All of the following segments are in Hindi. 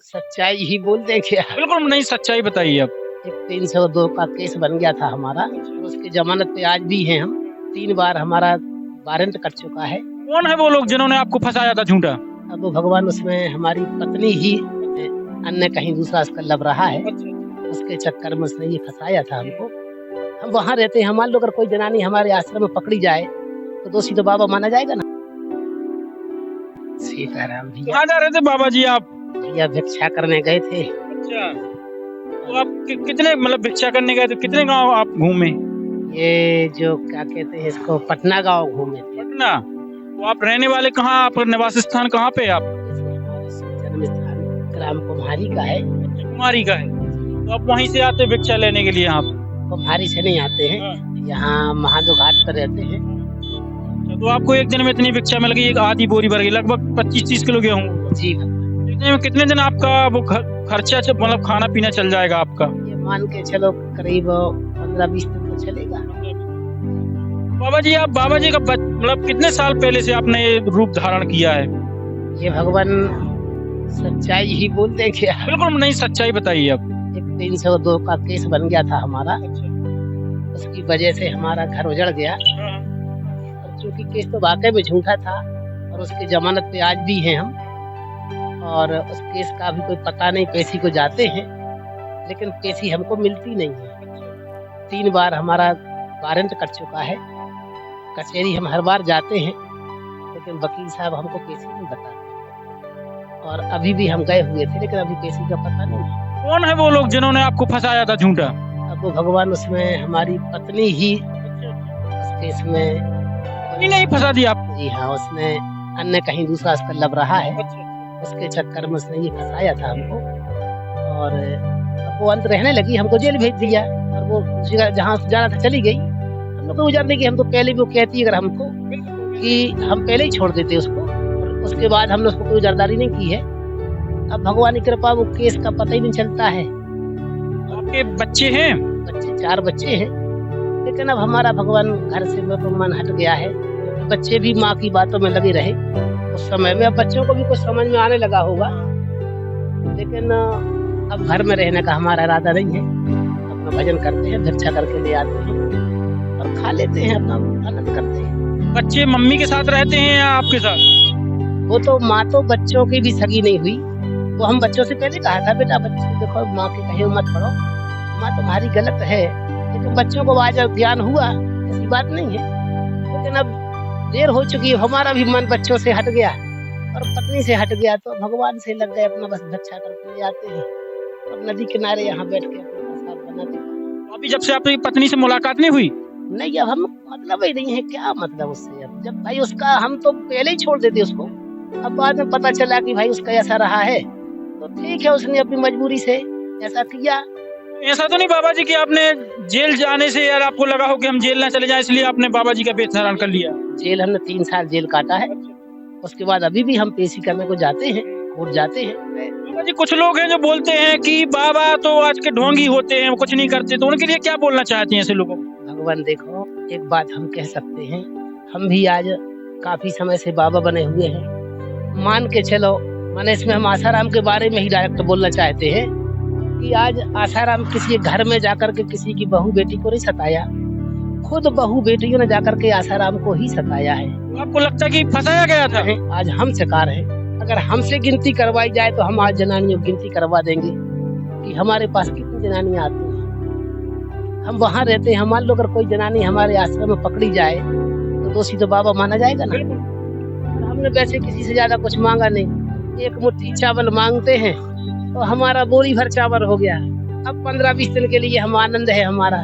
सच्चाई ही बोलते हैं क्या। बिल्कुल नहीं, सच्चाई बताइए अब। एक 302 का केस बन गया था हमारा, उसकी जमानत पे आज भी हैं हम। 3 बार हमारा वारंट कट चुका है। कौन है वो लोग जिन्होंने आपको फंसाया था झूठा? अब वो भगवान, उसमें हमारी पत्नी ही अन्य कहीं दूसरा उसका लब रहा है। उसके चक्कर में उसने ये फंसाया था हमको। हम वहाँ रहते हैं, मान लो अगर कोई जनानी हमारे आश्रम में पकड़ी जाए तो दोषी तो बाबा माना जाएगा ना। सीताराम भैया। कहाँ जा रहे थे बाबा जी आप? भैया भिक्षा करने गए थे। अच्छा, तो आप कितने मतलब भिक्षा करने गए थे, कितने गांव आप घूमे? ये जो क्या कहते हैं इसको, पटना गांव घूमे थे। पटना? तो आप रहने वाले कहाँ, आपका निवास स्थान कहाँ पे है आप? जन्म स्थान ग्राम कुम्हारी का है। कुमारी का है, तो आप वहीं से आते भिक्षा लेने के लिए यहाँ पे? कुम्हारी से नहीं आते हैं, यहाँ महादेव घाट पर रहते हैं। तो आपको एक दिन में इतनी भिक्षा मिल गई, एक आधी बोरी भर गई, लगभग 25-30 किलो गेहूँ। जी, कितने दिन आपका वो खर्चा मतलब खाना पीना चल जाएगा आपका? ये मान के चलो करीब 15-20 दिन तो चलेगा। बाबा जी, आप बाबा जी का मतलब कितने साल पहले से आपने ये रूप धारण किया है? ये भगवान सच्चाई ही बोलते हैं क्या। बिल्कुल नहीं, सच्चाई बताइए अब। एक 302 का केस बन गया था हमारा, उसकी वजह से हमारा घर उजड़ गया। और चूंकि केस तो वाकई में झूठा था और उसकी जमानत पे आज भी हैं हम, और उस केस का भी कोई पता नहीं, पेशी को जाते हैं लेकिन पेशी हमको मिलती नहीं है। 3 बार हमारा वारंट कट चुका है, कचहरी हम हर बार जाते हैं लेकिन वकील साहब हमको पेशी नहीं बताते। और अभी भी हम गए हुए थे लेकिन अभी पेशी का पता नहीं। कौन है वो लोग जिन्होंने आपको फंसाया था झूठा? अब वो भगवान, उसमें हमारी पत्नी ही उस केस में नहीं फंसा दिया आप? जी हाँ, उसने अन्य कहीं दूसरा उसका लब रहा है। उसके चक्कर में उसने ये फंसाया था हमको, और अब वो अंत रहने लगी, हमको जेल भेज दिया। और वो जहाँ जाना था चली गई। हम लोग को जानते कि हम तो पहले भी वो कहती अगर हमको कि हम पहले ही छोड़ देते उसको, और उसके बाद हमने उसको कोई जरदारी नहीं की है। अब भगवान की कृपा, वो केस का पता ही नहीं चलता है। आपके बच्चे हैं? बच्चे 4 बच्चे हैं, लेकिन अब हमारा भगवान घर से मन हट गया है। बच्चे भी माँ की बातों में लगे रहे उस समय में। अब बच्चों को भी कुछ समझ में आने लगा होगा, लेकिन अब घर में रहने का हमारा इरादा नहीं है। अपना भजन करते हैं, भिक्षा करके ले आते हैं और खा लेते हैं, अपना आनंद करते हैं। बच्चे मम्मी के साथ रहते हैं या आपके साथ? वो तो माँ तो बच्चों की भी सगी नहीं हुई। वो हम बच्चों से पहले कहा था, बेटा बच्चे देखो माँ के कहे मत पढ़ो, माँ तुम्हारी गलत है। लेकिन बच्चों को आज ध्यान हुआ, ऐसी बात नहीं है। लेकिन अब देर हो चुकी है, हमारा भी मन बच्चों से हट गया और पत्नी से हट गया, तो भगवान से लग गए, अपना बस भिक्षा करके ले आते हैं और नदी किनारे यहाँ बैठ के अपना प्रसाद बनाते हैं। अभी जब से आपकी पत्नी से मुलाकात नहीं हुई? नहीं, अब हम मतलब ही नहीं है, क्या मतलब उससे। अब जब भाई उसका, हम तो पहले ही छोड़ देते उसको। अब बाद में पता चला कि भाई उसका ऐसा रहा है, तो ठीक है, उसने अपनी मजबूरी से ऐसा किया। ऐसा तो नहीं बाबा जी कि आपने जेल जाने से यार आपको लगा हो कि हम जेल ना चले जाएं, इसलिए आपने बाबा जी का वेश धारण कर लिया? जेल हमने 3 साल जेल काटा है। उसके बाद अभी भी हम पेशी करने को जाते हैं, कोर्ट जाते हैं। बाबा जी, कुछ लोग हैं जो बोलते हैं कि बाबा तो आज के ढोंगी होते हैं, वो कुछ नहीं करते, तो उनके लिए क्या बोलना चाहते हैं ऐसे लोगों को? भगवान देखो, एक बात हम कह सकते हैं, हम भी आज काफी समय से बाबा बने हुए हैं। मान के चलो, माने इसमें हम आसाराम के बारे में ही डायरेक्ट बोलना चाहते हैं कि आज आसाराम किसी घर में जाकर के किसी की बहू बेटी को नहीं सताया, खुद बहू बेटियों ने जाकर के आसाराम को ही सताया है। आपको लगता है कि फंसाया गया था? आज हम शिकार हैं। अगर हमसे गिनती करवाई जाए तो हम आज जनानियों की गिनती करवा देंगे कि हमारे पास कितनी जनानियां आती हैं। हम वहाँ रहते हैं, मान लो अगर कोई जनानी हमारे आश्रम में पकड़ी जाए तो दोषी तो बाबा माना जाएगा ना। हमने वैसे किसी से ज्यादा कुछ मांगा नहीं, एक मुट्ठी चावल मांगते हैं तो हमारा बोरी भर चावल हो गया। अब 15-20 दिन के लिए हम आनंद है हमारा,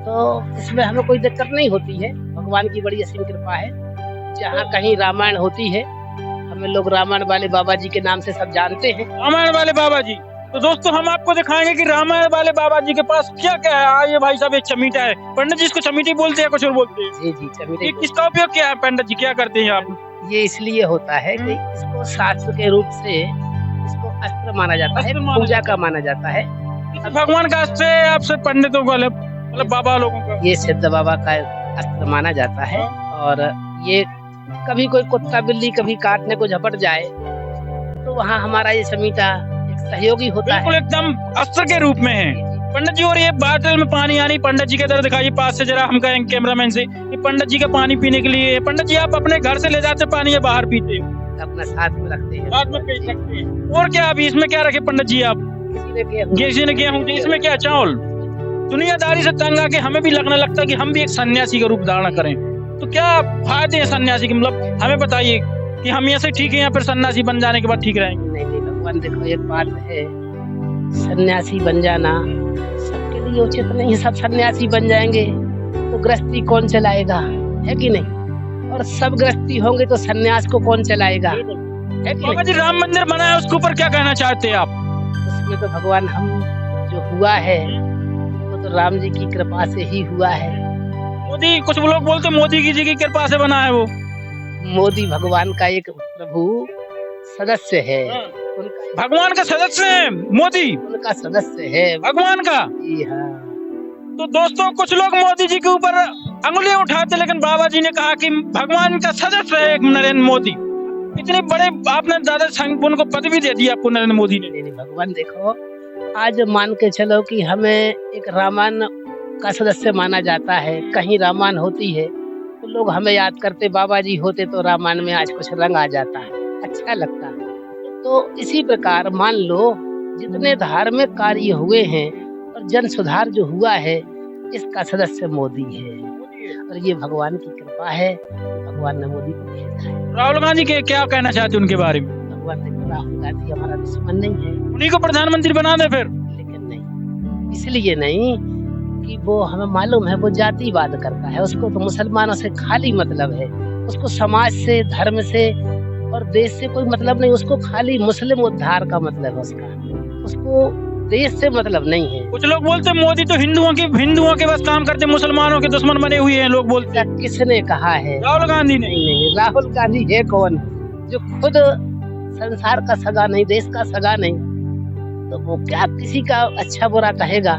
तो इसमें हमें कोई दिक्कत नहीं होती है। भगवान की बड़ी असीम कृपा है। जहाँ कहीं रामायण होती है, हमें लोग रामायण वाले बाबा जी के नाम से सब जानते हैं। रामायण वाले बाबा जी, तो दोस्तों हम आपको दिखाएंगे कि रामायण वाले बाबा जी के पास क्या क्या है। आइए भाई साहब, एक चमीटा है। पंडित जी इसको चमीटी बोलते हैं, कुछ और बोलते हैं? जी जी, चमीटे। किसका उपयोग क्या है पंडित जी, क्या करते हैं आप? ये इसलिए होता है कि इसको शास्त्र के रूप से इसको अस्त्र माना जाता है, पूजा का माना जाता है। भगवान का अस्त्र है आपसे पंडितों को, मतलब बाबा लोगों का? ये सिद्ध बाबा का अस्त्र माना जाता है। और ये कभी कोई कुत्ता बिल्ली कभी काटने को झपट जाए तो वहाँ हमारा ये समीटा एक सहयोगी होता बिल्कुल है। एकदम अस्त्र के रूप में है पंडित जी। और ये बाटल में पानी आनी, पंडित जी की तरफ दिखाइए पास से जरा, हम कहेंगे कैमरामैन से, ये पंडित जी का पानी पीने के लिए। पंडित जी आप अपने घर से ले जाते पानी या बाहर पीते हो? अपना साथ में रखते हैं। साथ में पी सकते हैं। और क्या अभी इसमें क्या रखे पंडित जी आप? किसी ने गेहूं, इसमें क्या चावल? दुनियादारी से तंग आके हमें भी लगने लगता है कि हम भी एक सन्यासी का रूप धारण करें। तो क्या फायदे हैं सन्यासी के, मतलब हमें बताइए कि हम ऐसे ठीक है या फिर सन्यासी बन जाने के बाद ठीक रहेंगे? नहीं नहीं भगवान, देखो एक बात है, सन्यासी बन जाना सबके लिए उचित नहीं है। सब सन्यासी बन जाएंगे तो गृहस्थी कौन चलाएगा, है कि नहीं? और सब गृहस्थी होंगे तो सन्यास को कौन चलाएगा, है कि बाबा नहीं? जी राम मंदिर बना है, उसके ऊपर क्या कहना चाहते हैं आप? उसमें तो भगवान हम जो हुआ है वो तो राम जी की कृपा से ही हुआ है। मोदी, कुछ लोग बोलते मोदी जी की कृपा से बना है वो। मोदी भगवान का एक प्रभु सदस्य है, उनका भगवान का सदस्य है मोदी, उनका सदस्य है। भगवान का। जी हाँ। तो दोस्तों कुछ लोग मोदी जी के ऊपर अंगुलियां उठाते, लेकिन बाबा जी ने कहा कि भगवान का सदस्य है एक नरेंद्र मोदी। इतने बड़े आपने दादा संघ उनको पदवी दे दी आपको नरेंद्र मोदी ने। नहीं भगवान, देखो आज मान के चलो कि हमें एक रामायण का सदस्य माना जाता है, कहीं रामायण होती है तो लोग हमें याद करते, बाबा जी होते तो रामायण में आज कुछ रंग आ जाता है, अच्छा लगता है। तो इसी प्रकार मान लो जितने धार्मिक कार्य हुए हैं और जन सुधार जो हुआ है, इसका सदस्य मोदी है। और ये भगवान की कृपा है, भगवान ने मोदी को भेजा है। राहुल गांधी के क्या कहना चाहते हैं उनके बारे में? भगवान ने, राहुल गांधी हमारा दुश्मन नहीं है, उन्हीं को प्रधानमंत्री बना दे फिर। लेकिन नहीं, इसलिए नहीं कि वो हमें मालूम है वो जातिवाद करता है, उसको तो मुसलमानों से खाली मतलब है, उसको समाज से, धर्म से और देश से कोई मतलब नहीं, उसको खाली मुस्लिम उद्धार का मतलब है उसको देश से मतलब नहीं है। कुछ लोग बोलते मोदी तो हिंदुओं के बस काम करते, मुसलमानों के दुश्मन बने हुए हैं लोग बोलते। किसने कहा है? राहुल गांधी ने। नहीं, राहुल गांधी है कौन जो खुद संसार का सगा नहीं, देश का सगा नहीं, तो वो क्या किसी का अच्छा बुरा कहेगा?